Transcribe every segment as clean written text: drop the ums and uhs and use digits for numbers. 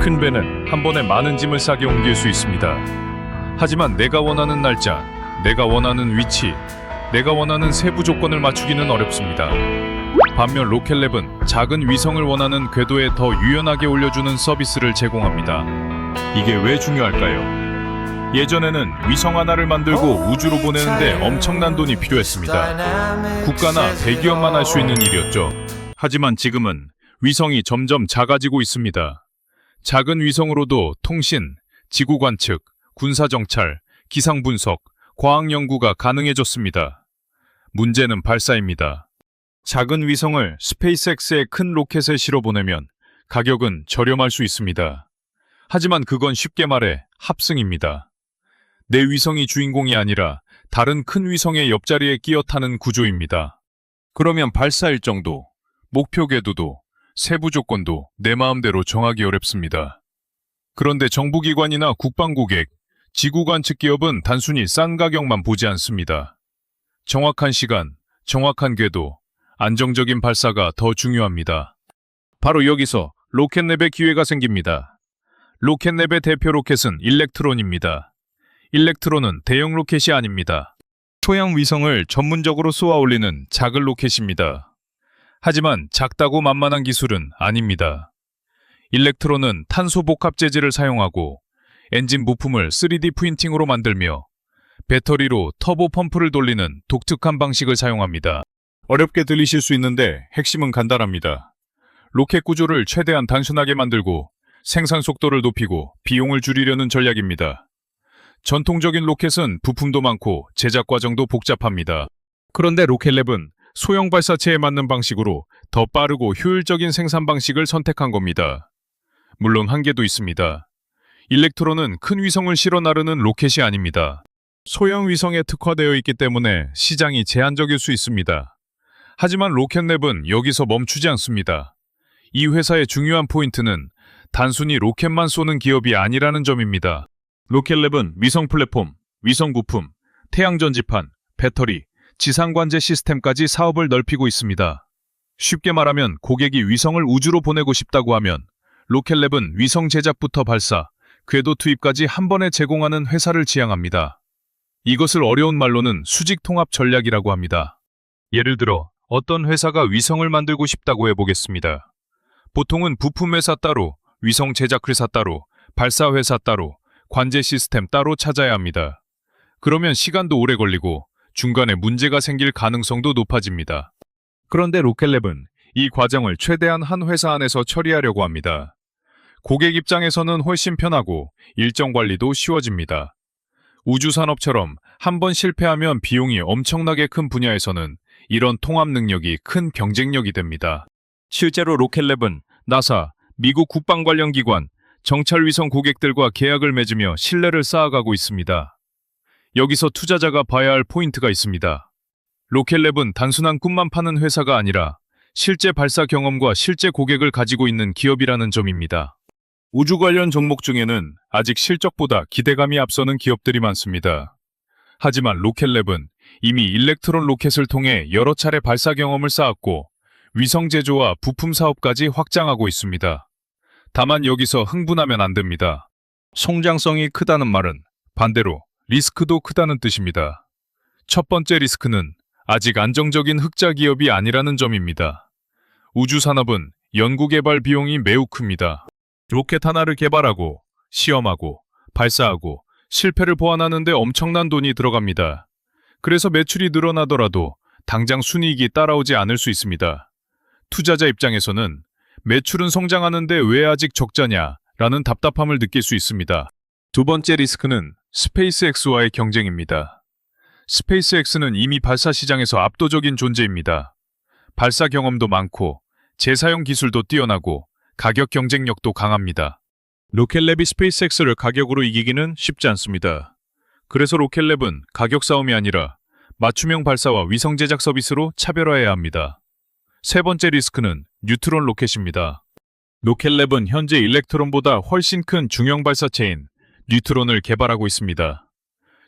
큰 배는 한 번에 많은 짐을 싸게 옮길 수 있습니다. 하지만 내가 원하는 날짜, 내가 원하는 위치, 내가 원하는 세부 조건을 맞추기는 어렵습니다. 반면 로켓랩은 작은 위성을 원하는 궤도에 더 유연하게 올려주는 서비스를 제공합니다. 이게 왜 중요할까요? 예전에는 위성 하나를 만들고 우주로 보내는데 엄청난 돈이 필요했습니다. 국가나 대기업만 할 수 있는 일이었죠. 하지만 지금은 위성이 점점 작아지고 있습니다. 작은 위성으로도 통신, 지구 관측, 군사 정찰, 기상 분석, 과학 연구가 가능해졌습니다. 문제는 발사입니다. 작은 위성을 스페이스X의 큰 로켓에 실어 보내면 가격은 저렴할 수 있습니다. 하지만 그건 쉽게 말해 합승입니다. 내 위성이 주인공이 아니라 다른 큰 위성의 옆자리에 끼어 타는 구조입니다. 그러면 발사 일정도, 목표 궤도도, 세부 조건도 내 마음대로 정하기 어렵습니다. 그런데 정부기관이나 국방고객, 지구 관측 기업은 단순히 싼 가격만 보지 않습니다. 정확한 시간, 정확한 궤도, 안정적인 발사가 더 중요합니다. 바로 여기서 로켓랩의 기회가 생깁니다. 로켓랩의 대표 로켓은 일렉트론입니다. 일렉트론은 대형 로켓이 아닙니다. 소형 위성을 전문적으로 쏘아 올리는 작은 로켓입니다. 하지만 작다고 만만한 기술은 아닙니다. 일렉트론은 탄소 복합 재질을 사용하고 엔진 부품을 3D 프린팅으로 만들며 배터리로 터보 펌프를 돌리는 독특한 방식을 사용합니다. 어렵게 들리실 수 있는데 핵심은 간단합니다. 로켓 구조를 최대한 단순하게 만들고 생산 속도를 높이고 비용을 줄이려는 전략입니다. 전통적인 로켓은 부품도 많고 제작 과정도 복잡합니다. 그런데 로켓랩은 소형 발사체에 맞는 방식으로 더 빠르고 효율적인 생산 방식을 선택한 겁니다. 물론 한계도 있습니다. 일렉트론은 큰 위성을 실어 나르는 로켓이 아닙니다. 소형 위성에 특화되어 있기 때문에 시장이 제한적일 수 있습니다. 하지만 로켓랩은 여기서 멈추지 않습니다. 이 회사의 중요한 포인트는 단순히 로켓만 쏘는 기업이 아니라는 점입니다. 로켓랩은 위성 플랫폼, 위성 부품, 태양 전지판, 배터리, 지상 관제 시스템까지 사업을 넓히고 있습니다. 쉽게 말하면 고객이 위성을 우주로 보내고 싶다고 하면 로켓랩은 위성 제작부터 발사, 궤도 투입까지 한 번에 제공하는 회사를 지향합니다. 이것을 어려운 말로는 수직 통합 전략이라고 합니다. 예를 들어 어떤 회사가 위성을 만들고 싶다고 해보겠습니다. 보통은 부품 회사 따로, 위성 제작 회사 따로, 발사 회사 따로, 관제 시스템 따로 찾아야 합니다. 그러면 시간도 오래 걸리고 중간에 문제가 생길 가능성도 높아집니다. 그런데 로켓랩은 이 과정을 최대한 한 회사 안에서 처리하려고 합니다. 고객 입장에서는 훨씬 편하고 일정 관리도 쉬워집니다. 우주산업처럼 한 번 실패하면 비용이 엄청나게 큰 분야에서는 이런 통합 능력이 큰 경쟁력이 됩니다. 실제로 로켓랩은 나사, 미국 국방 관련 기관, 정찰 위성 고객들과 계약을 맺으며 신뢰를 쌓아가고 있습니다. 여기서 투자자가 봐야 할 포인트가 있습니다. 로켓랩은 단순한 꿈만 파는 회사가 아니라 실제 발사 경험과 실제 고객을 가지고 있는 기업이라는 점입니다. 우주 관련 종목 중에는 아직 실적보다 기대감이 앞서는 기업들이 많습니다. 하지만 로켓랩은 이미 일렉트론 로켓을 통해 여러 차례 발사 경험을 쌓았고 위성 제조와 부품 사업까지 확장하고 있습니다. 다만 여기서 흥분하면 안 됩니다. 성장성이 크다는 말은 반대로 리스크도 크다는 뜻입니다. 첫 번째 리스크는 아직 안정적인 흑자 기업이 아니라는 점입니다. 우주 산업은 연구개발 비용이 매우 큽니다. 로켓 하나를 개발하고 시험하고 발사하고 실패를 보완하는 데 엄청난 돈이 들어갑니다. 그래서 매출이 늘어나더라도 당장 순이익이 따라오지 않을 수 있습니다. 투자자 입장에서는 매출은 성장하는데 왜 아직 적자냐라는 답답함을 느낄 수 있습니다. 두 번째 리스크는 스페이스X와의 경쟁입니다. 스페이스X는 이미 발사 시장에서 압도적인 존재입니다. 발사 경험도 많고 재사용 기술도 뛰어나고 가격 경쟁력도 강합니다. 로켓랩이 스페이스X를 가격으로 이기기는 쉽지 않습니다. 그래서 로켓랩은 가격 싸움이 아니라 맞춤형 발사와 위성 제작 서비스로 차별화해야 합니다. 세 번째 리스크는 뉴트론 로켓입니다. 로켓랩은 현재 일렉트론보다 훨씬 큰 중형 발사체인 뉴트론을 개발하고 있습니다.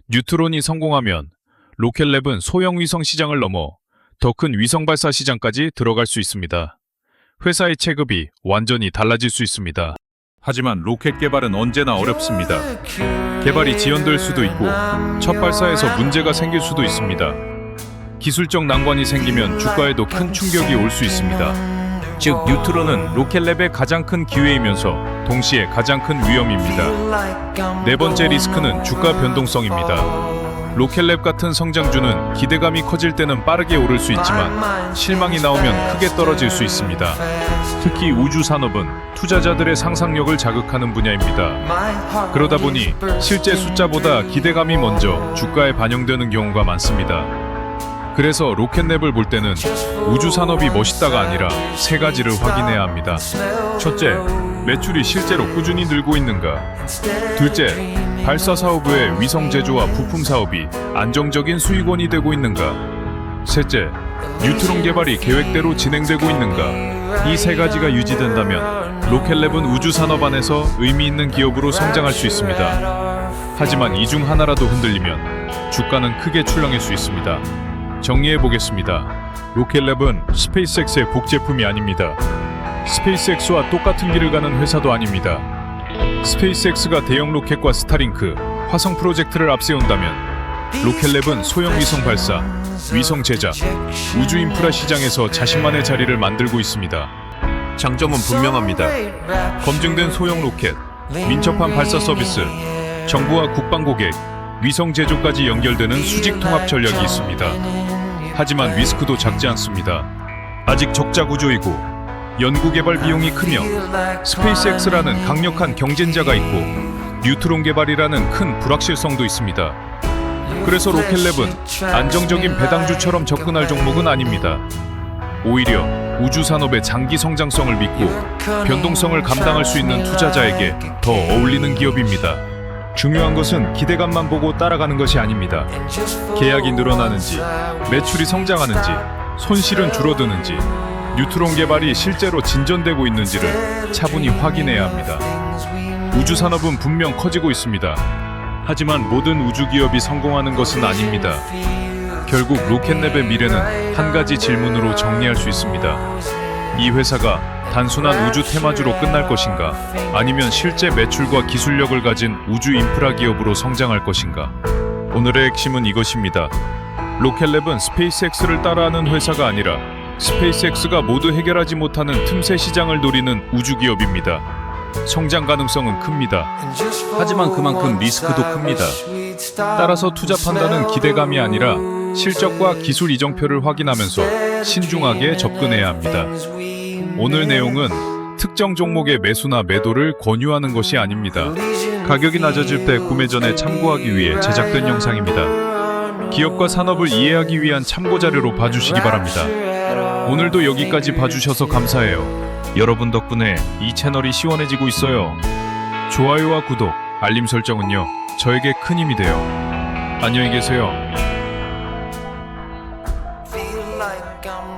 뉴트론이 성공하면 로켓랩은 소형 위성 시장을 넘어 더 큰 위성 발사 시장까지 들어갈 수 있습니다. 회사의 체급이 완전히 달라질 수 있습니다. 하지만 로켓 개발은 언제나 어렵습니다. 개발이 지연될 수도 있고 첫 발사에서 문제가 생길 수도 있습니다. 기술적 난관이 생기면 주가에도 큰 충격이 올 수 있습니다. 즉 뉴트론은 로켓랩의 가장 큰 기회이면서 동시에 가장 큰 위험입니다. 네 번째 리스크는 주가 변동성입니다. 로켓랩 같은 성장주는 기대감이 커질 때는 빠르게 오를 수 있지만 실망이 나오면 크게 떨어질 수 있습니다. 특히 우주 산업은 투자자들의 상상력을 자극하는 분야입니다. 그러다 보니 실제 숫자보다 기대감이 먼저 주가에 반영되는 경우가 많습니다. 그래서 로켓랩을 볼 때는 우주 산업이 멋있다가 아니라 세 가지를 확인해야 합니다. 첫째, 매출이 실제로 꾸준히 늘고 있는가. 둘째, 발사 사업 외에 위성 제조와 부품 사업이 안정적인 수익원이 되고 있는가. 셋째, 뉴트론 개발이 계획대로 진행되고 있는가. 이 세 가지가 유지된다면 로켓랩은 우주 산업 안에서 의미 있는 기업으로 성장할 수 있습니다. 하지만 이 중 하나라도 흔들리면 주가는 크게 출렁일 수 있습니다. 정리해 보겠습니다. 로켓랩은 스페이스X의 복제품이 아닙니다. 스페이스X와 똑같은 길을 가는 회사도 아닙니다. 스페이스X가 대형 로켓과 스타링크, 화성 프로젝트를 앞세운다면 로켓랩은 소형 위성 발사, 위성 제작, 우주 인프라 시장에서 자신만의 자리를 만들고 있습니다. 장점은 분명합니다. 검증된 소형 로켓, 민첩한 발사 서비스, 정부와 국방 고객, 위성 제조까지 연결되는 수직 통합 전략이 있습니다. 하지만 리스크도 작지 않습니다. 아직 적자 구조이고 연구개발 비용이 크며 스페이스X라는 강력한 경쟁자가 있고 뉴트론 개발이라는 큰 불확실성도 있습니다. 그래서 로켓랩은 안정적인 배당주처럼 접근할 종목은 아닙니다. 오히려 우주 산업의 장기 성장성을 믿고 변동성을 감당할 수 있는 투자자에게 더 어울리는 기업입니다. 중요한 것은 기대감만 보고 따라가는 것이 아닙니다. 계약이 늘어나는지, 매출이 성장하는지, 손실은 줄어드는지, 뉴트론 개발이 실제로 진전되고 있는지를 차분히 확인해야 합니다. 우주 산업은 분명 커지고 있습니다. 하지만 모든 우주 기업이 성공하는 것은 아닙니다. 결국 로켓랩의 미래는 한 가지 질문으로 정리할 수 있습니다. 이 회사가 단순한 우주 테마주로 끝날 것인가? 아니면 실제 매출과 기술력을 가진 우주 인프라 기업으로 성장할 것인가? 오늘의 핵심은 이것입니다. 로켓랩은 스페이스X를 따라하는 회사가 아니라 스페이스X가 모두 해결하지 못하는 틈새 시장을 노리는 우주 기업입니다. 성장 가능성은 큽니다. 하지만 그만큼 리스크도 큽니다. 따라서 투자 판단은 기대감이 아니라 실적과 기술 이정표를 확인하면서 신중하게 접근해야 합니다. 오늘 내용은 특정 종목의 매수나 매도를 권유하는 것이 아닙니다. 가격이 낮아질 때 구매 전에 참고하기 위해 제작된 영상입니다. 기업과 산업을 이해하기 위한 참고 자료로 봐주시기 바랍니다. 오늘도 여기까지 봐주셔서 감사해요. 여러분 덕분에 이 채널이 시원해지고 있어요. 좋아요와 구독, 알림 설정은요, 저에게 큰 힘이 돼요. 안녕히 계세요. Feel like I'm